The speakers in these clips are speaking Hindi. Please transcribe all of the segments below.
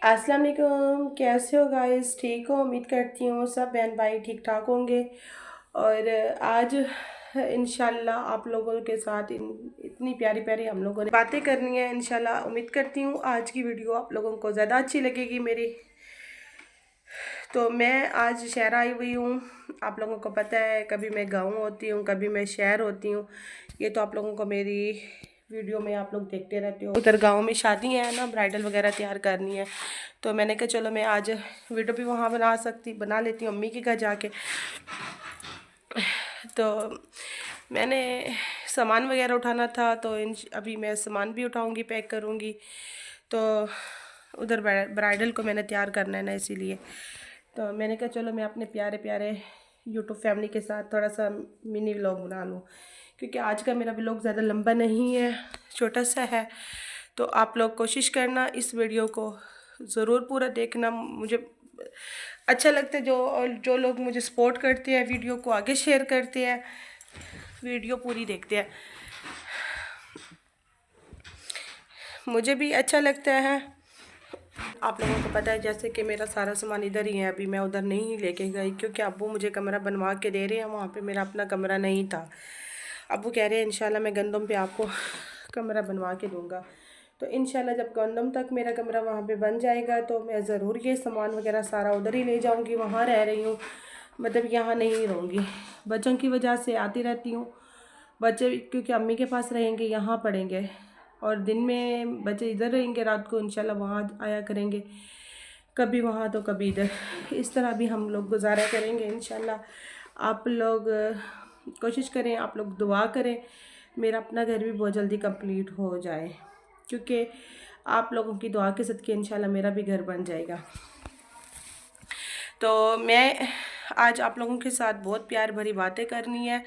अस्सलाम वालेकुम। कैसे हो गाइस? ठीक हो? उम्मीद करती हूँ सब बहन भाई ठीक ठाक होंगे। और आज इंशाल्लाह आप लोगों के साथ इतनी प्यारी प्यारी हम लोगों ने बातें करनी है। इंशाल्लाह उम्मीद करती हूँ आज की वीडियो आप लोगों को ज़्यादा अच्छी लगेगी मेरी। तो मैं आज शहर आई हुई हूँ। आप लोगों को पता है कभी मैं गाँव होती हूँ, कभी मैं शहर होती हूँ। ये तो आप लोगों को मेरी वीडियो में आप लोग देखते रहते हो। उधर गांव में शादी है ना, ब्राइडल वगैरह तैयार करनी है, तो मैंने कहा चलो मैं आज वीडियो भी वहाँ बना लेती हूँ अम्मी के घर जाके। तो मैंने सामान वगैरह उठाना था, तो अभी मैं सामान भी उठाऊँगी, पैक करूँगी। तो उधर ब्राइडल को मैंने तैयार करना है ना, इसीलिए तो मैंने कहा चलो मैं अपने प्यारे प्यारे यूट्यूब फैमिली के साथ थोड़ा सा मिनी व्लॉग बना लूँ, क्योंकि आज का मेरा व्लॉग ज़्यादा लंबा नहीं है, छोटा सा है। तो आप लोग कोशिश करना इस वीडियो को ज़रूर पूरा देखना। मुझे अच्छा लगता है जो लोग मुझे सपोर्ट करते हैं, वीडियो को आगे शेयर करते हैं, वीडियो पूरी देखते हैं, मुझे भी अच्छा लगता है। आप लोगों को पता है जैसे कि मेरा सारा सामान इधर ही है, अभी मैं उधर नहीं लेके गई क्योंकि अब्बू मुझे कमरा बनवा के दे रहे हैं, वहाँ पे मेरा अपना कमरा नहीं था। अब्बू कह रहे हैं इंशाल्लाह मैं गंदम पे आपको कमरा बनवा के दूँगा। तो इंशाल्लाह जब गंदम तक मेरा कमरा वहाँ पे बन जाएगा तो मैं ज़रूर ये सामान वगैरह सारा उधर ही ले जाऊँगी। वहाँ रह रही हूँ, मतलब यहाँ नहीं रहूँगी। बच्चों की वजह से आती रहती हूँ, बच्चे क्योंकि अम्मी के पास रहेंगे, यहाँ पढ़ेंगे, और दिन में बच्चे इधर रहेंगे, रात को इंशाल्लाह वहाँ आया करेंगे, कभी वहाँ तो कभी इधर। इस तरह भी हम लोग गुजारा करेंगे इंशाल्लाह। आप लोग कोशिश करें, आप लोग दुआ करें मेरा अपना घर भी बहुत जल्दी कंप्लीट हो जाए, क्योंकि आप लोगों की दुआ के सदके इंशाल्लाह मेरा भी घर बन जाएगा। तो मैं आज आप लोगों के साथ बहुत प्यार भरी बातें करनी है।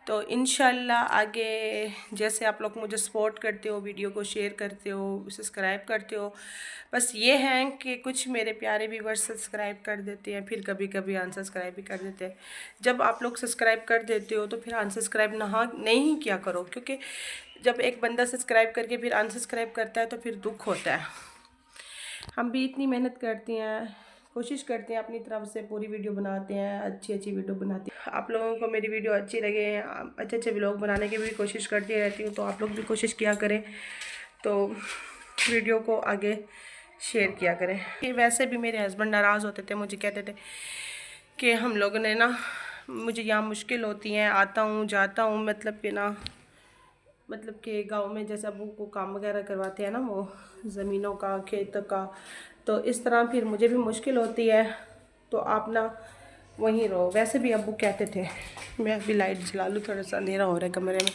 तो इंशाल्लाह आगे जैसे आप लोग मुझे सपोर्ट करते हो, वीडियो को शेयर करते हो, सब्सक्राइब करते हो, बस ये हैं कि कुछ मेरे प्यारे व्यूअर्स सब्सक्राइब कर देते हैं, फिर कभी कभी अनसब्सक्राइब भी कर देते हैं। जब आप लोग सब्सक्राइब कर देते हो तो फिर अनसब्सक्राइब नहीं किया करो, क्योंकि जब एक बंदा सब्सक्राइब करके फिर अनसब्सक्राइब करता है तो फिर दुख होता है। हम भी इतनी मेहनत करते हैं, कोशिश करते हैं, अपनी तरफ से पूरी वीडियो बनाते हैं, अच्छी अच्छी वीडियो बनाते हैं। आप लोगों को मेरी वीडियो अच्छी लगे, अच्छे अच्छे व्लॉग बनाने की भी कोशिश करती रहती हूँ, तो आप लोग भी कोशिश किया करें, तो वीडियो को आगे शेयर किया करें। कि वैसे भी मेरे हस्बैंड नाराज़ होते थे, मुझे कहते थे कि हम लोगों ने ना, मुझे यहाँ मुश्किल होती हैं, आता हूँ जाता हूँ, मतलब कि गांव में जैसे अबू को काम वगैरह करवाते हैं ना, वो ज़मीनों का, खेत का, तो इस तरह फिर मुझे भी मुश्किल होती है, तो आप ना वहीं रहो। वैसे भी अबू कहते थे, मैं अभी लाइट जला लूँ, थोड़ा सा अंधेरा हो रहा है कमरे में।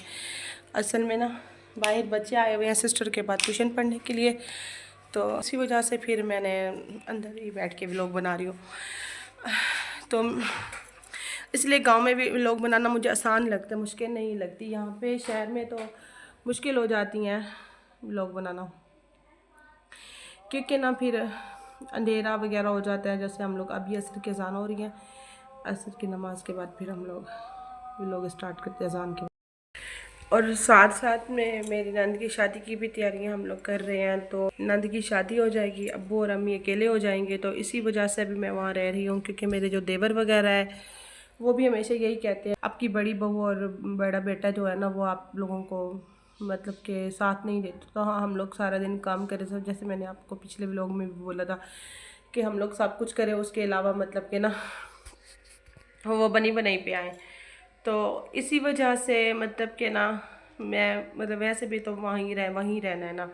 असल में ना बाहर बच्चे आए हुए हैं सिस्टर के पास ट्यूशन पढ़ने के लिए, तो इसी वजह से फिर मैंने अंदर ही बैठ के व्लॉग बना रही हूँ। तो इसलिए गांव में भी व्लॉग बनाना मुझे आसान लगता है, मुश्किल नहीं लगती। यहाँ पे शहर में तो मुश्किल हो जाती हैं व्लॉग बनाना, क्योंकि ना फिर अंधेरा वगैरह हो जाता है। जैसे हम लोग अभी असर की अजान हो रही है, असर की नमाज के बाद फिर हम लोग व्लॉग स्टार्ट करते हैं अजान के बाद। और साथ साथ में मेरी नंद की शादी की भी तैयारियां हम लोग कर रहे हैं, तो नंद की शादी हो जाएगी, अब्बू और अम्मी अकेले हो जाएंगे, तो इसी वजह से अभी मैं वहाँ रह रही हूँ। क्योंकि मेरे जो देवर वगैरह है वो भी हमेशा यही कहते हैं, आपकी बड़ी बहू और बड़ा बेटा जो है ना, वो आप लोगों को मतलब के साथ नहीं देते। तो हाँ, हम लोग सारा दिन काम करें, सब जैसे मैंने आपको पिछले व्लॉग में भी बोला था कि हम लोग सब कुछ करें, उसके अलावा मतलब के ना वो बनी बनाई पे आए। तो इसी वजह से मतलब कि ना मैं मतलब वैसे भी तो वहीं रहना है ना,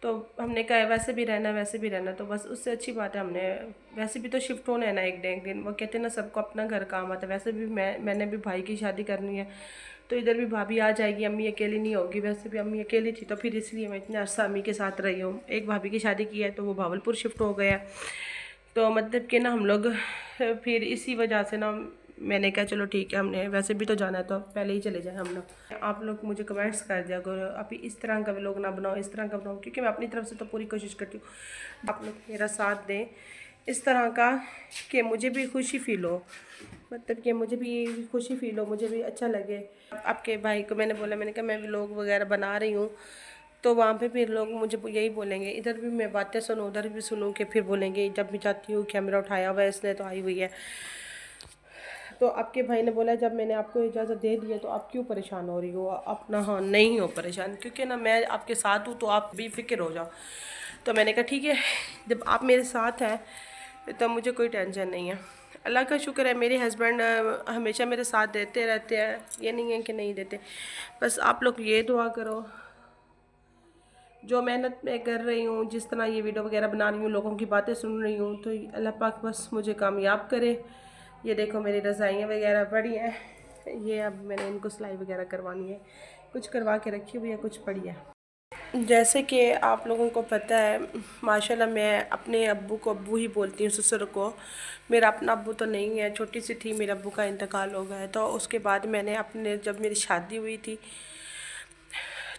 तो हमने कहा वैसे भी रहना, तो बस उससे अच्छी बात है हमने वैसे भी तो शिफ्ट होना है ना एक दिन। वो कहते हैं ना सबको अपना घर काम आता है। वैसे भी मैंने भी भाई की शादी करनी है, तो इधर भी भाभी आ जाएगी, अम्मी अकेली नहीं होगी। वैसे भी अम्मी अकेली थी, तो फिर इसलिए मैं इतने अर्सा अम्मी के साथ रही हूँ। एक भाभी की शादी की है तो वो भावलपुर शिफ्ट हो गया, तो मतलब कि ना हम लोग फिर इसी वजह से ना मैंने कहा चलो ठीक है, हमने वैसे भी तो जाना है तो पहले ही चले जाए हम लोग। आप लोग मुझे कमेंट्स कर दिया करो, अभी इस तरह का व्लॉग ना बनाओ, इस तरह का बनाओ, क्योंकि मैं अपनी तरफ से तो पूरी कोशिश करती हूँ आप लोग मेरा साथ दें इस तरह का, कि मुझे भी खुशी फील हो, मतलब कि मुझे भी खुशी फील हो, मुझे भी अच्छा लगे। आपके भाई को मैंने बोला, मैंने कहा मैं व्लॉग वगैरह बना रही हूँ, तो वहाँ पे फिर लोग मुझे यही बोलेंगे, इधर भी मैं बातें सुनूँ उधर भी सुनूँ, कि फिर बोलेंगे जब भी जाती हूँ कैमरा उठाया हुआ है इसने तो आई हुई है। तो आपके भाई ने बोला जब मैंने आपको इजाज़त दे दी है तो आप क्यों परेशान हो रही हो? अपना हाँ नहीं हो परेशान, क्योंकि ना मैं आपके साथ हूँ तो आप बेफिक्र हो जाओ। तो मैंने कहा ठीक है, जब आप मेरे साथ हैं तो मुझे कोई टेंशन नहीं है। अल्लाह का शुक्र है मेरे हस्बैंड हमेशा मेरे साथ देते रहते हैं, ये नहीं है कि नहीं देते। बस आप लोग ये दुआ करो, जो मेहनत मैं कर रही हूँ, जिस तरह ये वीडियो वगैरह बना रही हूँ, लोगों की बातें सुन रही हूँ, तो अल्लाह पाक बस मुझे कामयाब करे। ये देखो मेरी रज़ाइयाँ वगैरह पड़ी हैं, ये अब मैंने इनको सिलाई वगैरह करवानी है, कुछ करवा के रखी हुई है, कुछ पड़ी है। जैसे कि आप लोगों को पता है माशाल्लाह मैं अपने अब्बू को अब्बू ही बोलती हूँ, ससुर को। मेरा अपना अब्बू तो नहीं है, छोटी सी थी मेरे अब्बू का इंतकाल हो गया है। तो उसके बाद मैंने अपने जब मेरी शादी हुई थी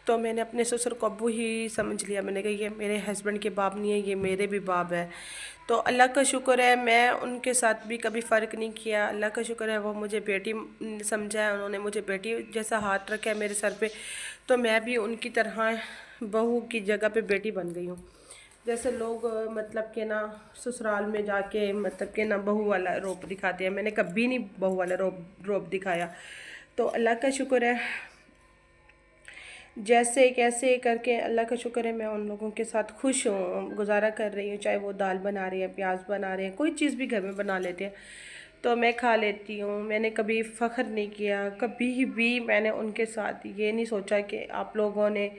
तो मैंने अपने ससुर को अब्बू ही समझ लिया। मैंने कहा ये मेरे हस्बैंड के बाप नहीं है, ये मेरे भी बाप है। तो अल्लाह का शुक्र है मैं उनके साथ भी कभी फ़र्क नहीं किया। अल्लाह का शुक्र है वो मुझे बेटी समझा है, उन्होंने मुझे बेटी जैसा हाथ रखा है मेरे सर पे। तो मैं भी उनकी तरह बहू की जगह पे बेटी बन गई हूँ। जैसे लोग मतलब कि ना ससुराल में जाके मतलब कि ना बहू वाला रोब दिखाते हैं, मैंने कभी नहीं बहू वाला रोब दिखाया। तो अल्लाह का शुक्र है जैसे कैसे करके अल्लाह का शुक्र है मैं उन लोगों के साथ खुश हूँ, गुजारा कर रही हूँ। चाहे वो दाल बना रहे हैं, प्याज बना रहे हैं, कोई चीज़ भी घर में बना लेते हैं तो मैं खा लेती हूँ। मैंने कभी फ़ख्र नहीं किया, कभी भी मैंने उनके साथ ये नहीं सोचा कि आप लोगों ने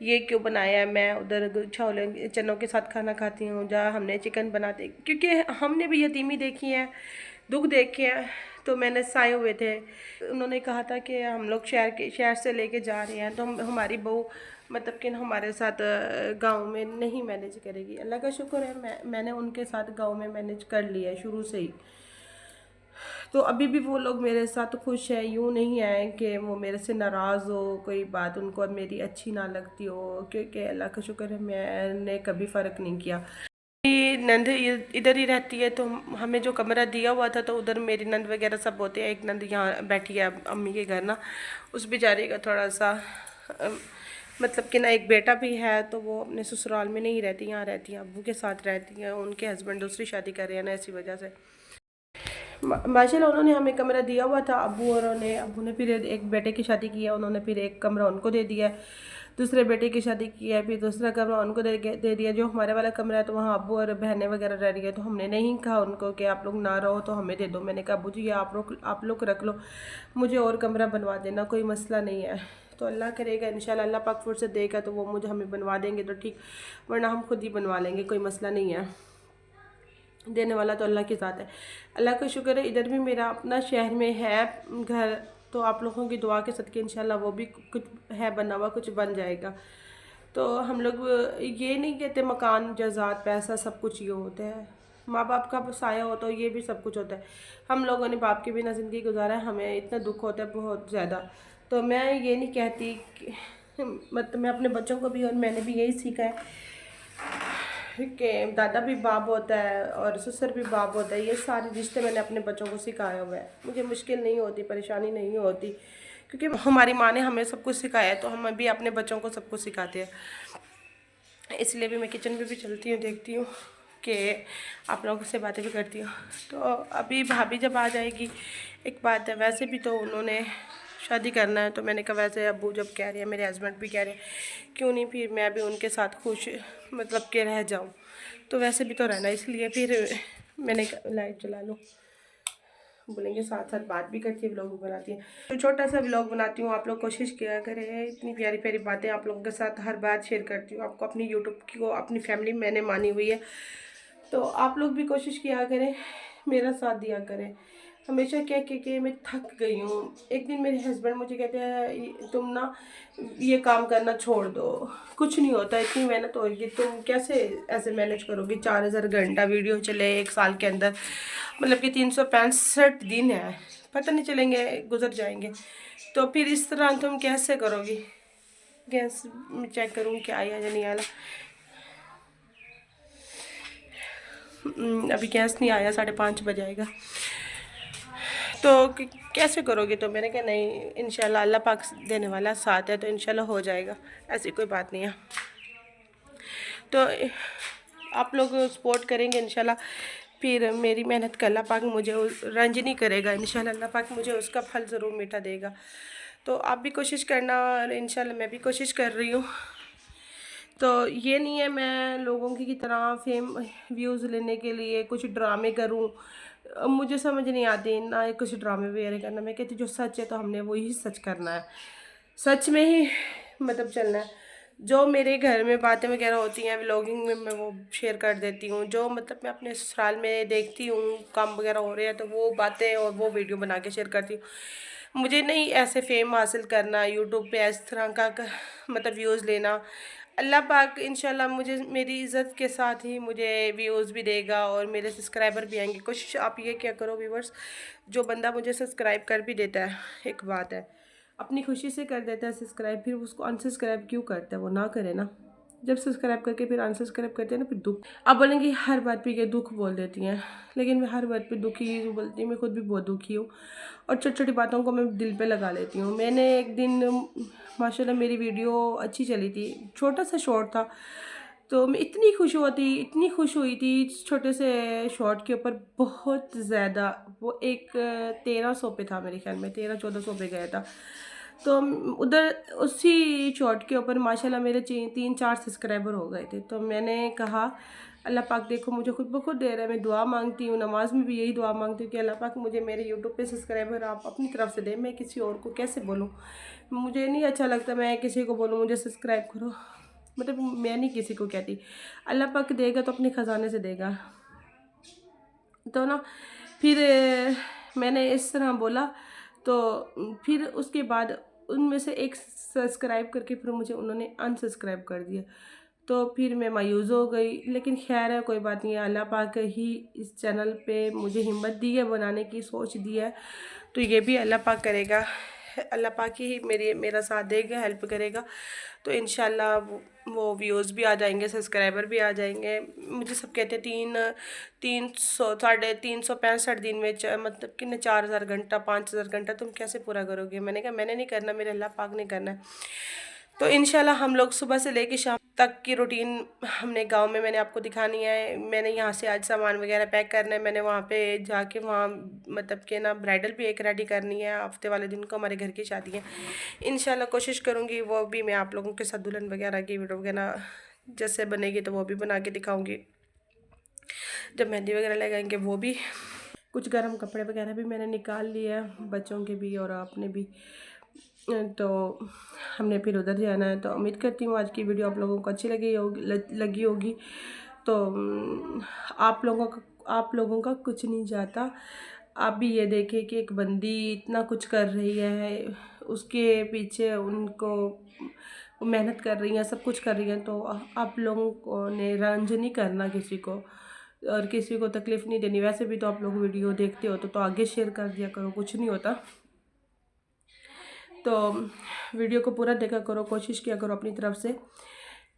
ये क्यों बनाया है, मैं उधर छोले चनों के साथ खाना खाती हूँ, जहाँ हमने चिकन बनाते, क्योंकि हमने भी यतीमी देखी है, दुख देखे हैं। तो मैंने साए हुए थे, उन्होंने कहा था कि हम लोग शहर से लेके जा रहे हैं तो हमारी बहू मतलब कि हमारे साथ गांव में नहीं मैनेज करेगी। अल्लाह का शुक्र है मैंने उनके साथ गांव में मैनेज कर लिया है शुरू से ही। तो अभी भी वो लोग मेरे साथ खुश है, यूँ नहीं है कि वो मेरे से नाराज़ हो, कोई बात उनको मेरी अच्छी ना लगती हो, क्योंकि अल्लाह का शुक्र है मैंने कभी फ़र्क नहीं किया। मेरी नंद इधर ही रहती है तो हमें जो कमरा दिया हुआ था तो उधर मेरी नंद वगैरह सब होते हैं। एक नंद यहाँ बैठी है अम्मी के घर ना, उस बेचारी का थोड़ा सा मतलब कि ना एक बेटा भी है तो वो अपने ससुराल में नहीं रहती, यहाँ रहती हैं, अब्बू के साथ रहती हैं। उनके हस्बैंड दूसरी शादी कर रहे हैं ना, इसी वजह से माशाल्लाह उन्होंने हमें कमरा दिया हुआ था। अब्बू ने फिर एक बेटे की शादी की है, उन्होंने फिर एक कमरा उनको दे दिया है। दूसरे बेटे की शादी की है, फिर दूसरा कमरा उनको दे दिया। जो हमारे वाला कमरा है तो वहाँ अब्बू और बहनें वगैरह रह रही है। तो हमने नहीं कहा उनको कि आप लोग ना रहो तो हमें दे दो। मैंने कहा अब्बू जी ये आप लोग रख लो, मुझे और कमरा बनवा देना, कोई मसला नहीं है। तो अल्लाह करेगा इंशाल्लाह, अल्लाह पाक फुर्सत देगा तो वो मुझे हमें बनवा देंगे तो ठीक, वरना हम खुद ही बनवा लेंगे, कोई मसला नहीं है। देने वाला तो अल्लाह के साथ है। अल्लाह का शुक्र है इधर भी मेरा अपना शहर में है घर, तो आप लोगों की दुआ के सदके इंशाल्लाह वो भी कुछ है बना हुआ, कुछ बन जाएगा। तो हम लोग ये नहीं कहते मकान जायदाद पैसा सब कुछ ये होता है, माँ बाप का साया हो तो ये भी सब कुछ होता है। हम लोगों ने बाप के बिना ज़िंदगी गुजारा है, हमें इतना दुख होता है बहुत ज़्यादा। तो मैं ये नहीं कहती कि मतलब मैं अपने बच्चों को भी, और मैंने भी यही सीखा है कि दादा भी बाप होता है और ससुर भी बाप होता है। ये सारे रिश्ते मैंने अपने बच्चों को सिखाया हुआ है। मुझे मुश्किल नहीं होती, परेशानी नहीं होती, क्योंकि हमारी माँ ने हमें सब कुछ सिखाया है तो हम भी अपने बच्चों को सब कुछ सिखाते हैं। इसलिए भी मैं किचन में भी चलती हूँ, देखती हूँ कि आप लोगों से बातें भी करती हूँ। तो अभी भाभी जब आ जाएगी, एक बात है वैसे भी तो उन्होंने शादी करना है, तो मैंने कहा वैसे अब्बू जब कह रहे हैं, मेरे हस्बैंड भी कह रहे हैं, क्यों नहीं फिर मैं भी उनके साथ खुश मतलब के रह जाऊँ। तो वैसे भी तो रहना, इसलिए फिर मैंने लाइट चला लूँ, बोलेंगे साथ साथ बात भी करती है, व्लॉग भी बनाती है। तो छोटा सा व्लॉग बनाती हूँ, आप लोग कोशिश किया करें, इतनी प्यारी प्यारी बातें आप लोगों के साथ हर बार शेयर करती हूँ। आपको अपनी यूट्यूब की को अपनी फैमिली मैंने मानी हुई है, तो आप लोग भी कोशिश किया करें, मेरा साथ दिया करें। हमेशा कह के मैं थक गई हूँ। एक दिन मेरे हस्बैंड मुझे कहते हैं तुम ना ये काम करना छोड़ दो, कुछ नहीं होता, इतनी मेहनत होगी, तुम कैसे ऐसे मैनेज करोगी? 4000 घंटा वीडियो चले एक साल के अंदर, मतलब कि 365 दिन है, पता नहीं चलेंगे, गुजर जाएंगे। तो फिर इस तरह तुम कैसे करोगी? गैस में चेक करूँ क्या आया या नहीं आया। अभी गैस नहीं आया, 5:30 बजाएगा। तो कैसे करोगे? तो मैंने कहा नहीं, इंशाल्लाह अल्लाह पाक देने वाला साथ है, तो इंशाल्लाह हो जाएगा, ऐसी कोई बात नहीं है। तो आप लोग सपोर्ट करेंगे इंशाल्लाह, फिर मेरी मेहनत का अल्लाह पाक मुझे रंज नहीं करेगा, इंशाल्लाह अल्लाह पाक मुझे उसका फल ज़रूर मीठा देगा। तो आप भी कोशिश करना और इंशाल्लाह मैं भी कोशिश कर रही हूँ। तो ये नहीं है मैं लोगों की तरह फेम व्यूज़ लेने के लिए कुछ ड्रामे करूँ, मुझे समझ नहीं आती ना कुछ ड्रामे वगैरह करना। मैं कहती जो सच है तो हमने वही सच करना है, सच में ही मतलब चलना है। जो मेरे घर में बातें वगैरह होती हैं व्लॉगिंग में मैं वो शेयर कर देती हूँ, जो मतलब मैं अपने ससुराल में देखती हूँ काम वगैरह हो रहे हैं तो वो बातें और वो वीडियो बना के शेयर करती हूँ। मुझे नहीं ऐसे फेम हासिल करना यूट्यूब पे इस तरह का मतलब व्यूज़ लेना। अल्लाह पाक इंशाल्लाह मुझे मेरी इज़्ज़त के साथ ही मुझे व्यूज़ भी देगा और मेरे सब्सक्राइबर भी आएंगे। कोशिश आप ये क्या करो व्यूवर्स, जो बंदा मुझे सब्सक्राइब कर भी देता है, एक बात है अपनी खुशी से कर देता है सब्सक्राइब, फिर उसको अनसब्सक्राइब क्यों करता है? वो ना करे ना। जब सब्सक्राइब करके फिर अनसब्सक्राइब करते हैं ना, फिर दुख। आप बोलेंगे हर बात पे ये दुख बोल देती हैं, लेकिन मैं हर बात पे दुखी ही बोलती हूँ। मैं खुद भी बहुत दुखी हूँ और छोटी छोटी बातों को मैं दिल पे लगा लेती हूँ। मैंने एक दिन माशाल्लाह मेरी वीडियो अच्छी चली थी, छोटा सा शॉर्ट था, तो मैं इतनी इतनी खुश हुई थी छोटे से शॉर्ट के ऊपर, बहुत ज़्यादा। वो एक 1300 पे था मेरे ख्याल में, 1300-1400 पे गया था। तो उधर उसी शॉर्ट के ऊपर माशाल्लाह मेरे 3-4 सब्सक्राइबर हो गए थे। तो मैंने कहा अल्लाह पाक देखो मुझे खुद ब खुद दे रहा है, मैं दुआ मांगती हूँ, नमाज में भी यही दुआ मांगती हूँ कि अल्लाह पाक मुझे मेरे यूट्यूब पे सब्सक्राइबर आप अपनी तरफ से दे, मैं किसी और को कैसे बोलूँ? मुझे नहीं अच्छा लगता मैं किसी को बोलूँ मुझे सब्सक्राइब करो, मतलब मैं नहीं किसी को कहती। अल्लाह पाक देगा तो अपने ख़जाने से देगा। तो ना फिर मैंने इस तरह बोला, तो फिर उसके बाद उनमें से एक सब्सक्राइब करके फिर मुझे उन्होंने अनसब्सक्राइब कर दिया। तो फिर मैं मायूस हो गई, लेकिन खैर है कोई बात नहीं है, अल्लाह पाक ही इस चैनल पे मुझे हिम्मत दी है, बनाने की सोच दी है, तो ये भी अल्लाह पाक करेगा। अल्लाह पाक ही मेरा साथ देगा, हेल्प करेगा, तो इंशाल्लाह वो व्यूज़ भी आ जाएंगे, सब्सक्राइबर भी आ जाएंगे। मुझे सब कहते हैं 365 दिन में मतलब कि 4000 घंटा 5000 घंटा तुम कैसे पूरा करोगे? मैंने कहा मैंने नहीं करना, मेरे अल्लाह पाक ने करना है। तो इंशाल्लाह हम लोग सुबह से लेके शाम तक की रूटीन हमने गांव में मैंने आपको दिखानी है। मैंने यहाँ से आज सामान वगैरह पैक करना है, मैंने वहाँ पे जाके वहाँ मतलब कि ना ब्राइडल भी एक रेडी करनी है, हफ्ते वाले दिन को हमारे घर की शादी है। इंशाल्लाह कोशिश करूँगी वो भी मैं आप लोगों के साथ दुल्हन वगैरह की वीडियो वगैरह जैसे बनेगी तो वो भी बना के दिखाऊँगी। जब मेहंदी वगैरह लगाएंगे वो भी, कुछ गर्म कपड़े वगैरह भी मैंने निकाल लिए हैं, बच्चों के भी और अपने भी। तो हमने फिर उधर जाना है। तो उम्मीद करती हूँ आज की वीडियो आप लोगों को अच्छी लगी होगी। तो आप लोगों का कुछ नहीं जाता। आप भी ये देखें कि एक बंदी इतना कुछ कर रही है, उसके पीछे उनको मेहनत कर रही हैं, सब कुछ कर रही हैं, तो आप लोगों ने रंज नहीं करना किसी को और किसी को तकलीफ़ नहीं देनी। वैसे भी तो आप लोग वीडियो देखते हो तो आगे शेयर कर दिया करो, कुछ नहीं होता। तो वीडियो को पूरा देखा करो, कोशिश किया करो अपनी तरफ से,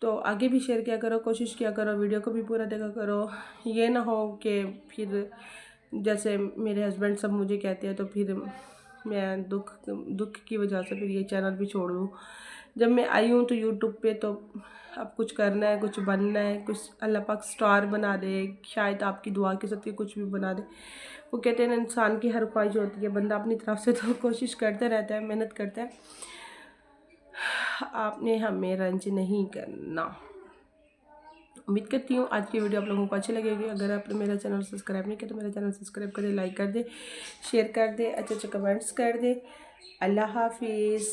तो आगे भी शेयर किया करो, कोशिश किया करो, वीडियो को भी पूरा देखा करो। ये ना हो कि फिर जैसे मेरे हस्बैंड सब मुझे कहते हैं तो फिर मैं दुख की वजह से फिर ये चैनल भी छोड़ दूँ। जब मैं आई हूँ तो यूट्यूब पे तो अब कुछ करना है, कुछ बनना है, कुछ अल्लाह पाक स्टार बना दे, शायद आपकी दुआ के साथ कुछ भी बना दे। वो कहते हैं इंसान की हर ख्वाहिश होती है, बंदा अपनी तरफ से तो कोशिश करते रहता है, मेहनत करता है। आपने हमें रंज नहीं करना। उम्मीद करती हूँ आज की वीडियो आप लोगों को अच्छी लगेगी। अगर आपने मेरा चैनल सब्सक्राइब नहीं किया तो मेरा चैनल सब्सक्राइब कर दे, लाइक कर दे, शेयर कर दे, अच्छे अच्छे कमेंट्स कर दे। अल्लाह हाफिज़।